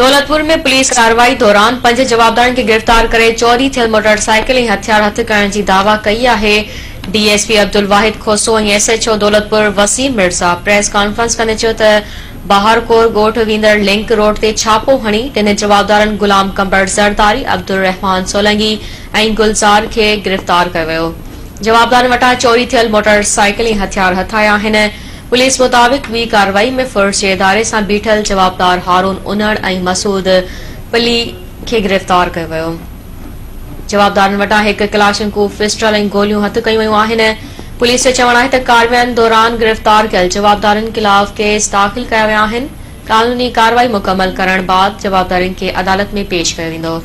दौलतपुर में पुलिस कार्रवाई दौरान 5 जवाबदारनि खे गिरफ़्तार करे चोरी थियल मोटरसाइकिल ऐं हथियार हथ करण जी दावा कई आहे। डीएसपी अब्दुल वाहिद खोसो ऐं SHO Daulatpur Waseem Mirza press conference कंदे चयो त बहारकोर ॻोठ वेंदड़ लिंक रोड ते छापो हणी टिनि जवाबदारनि गुलाम कंबर ज़रदारी, अब्दुल रहमान सोलंगी ऐं गुलज़ार खे गिरफ़्तार कयो वियो। जवाबदारनि वटां चोरी थियल मोटरसाइकिल ऐं हथियार हथाया आहिनि। पुलिस मुताबिक़ ॿी कार्रवाई में फुर्स जे इदारे सां बीठल जवाबदार हारून उनड़ ऐं मसूद पली खे गिरफ़्तार कयो वियो। जवाबदारनि वटां हिकु क्लाशनकोव पिस्टल ऐं गोलियूं हथ कयूं वियूं आहिनि। पुलिस जो चवणु आहे त कार्रवाईनि दौरान गिरफ़्तार कयल जवाबदारनि खिलाफ़ केस दाख़िल कया विया आहिनि। कानूनी कार्रवाई मुकमल करण बाद जवाबदारनि खे अदालत में पेश कयो वेंदो।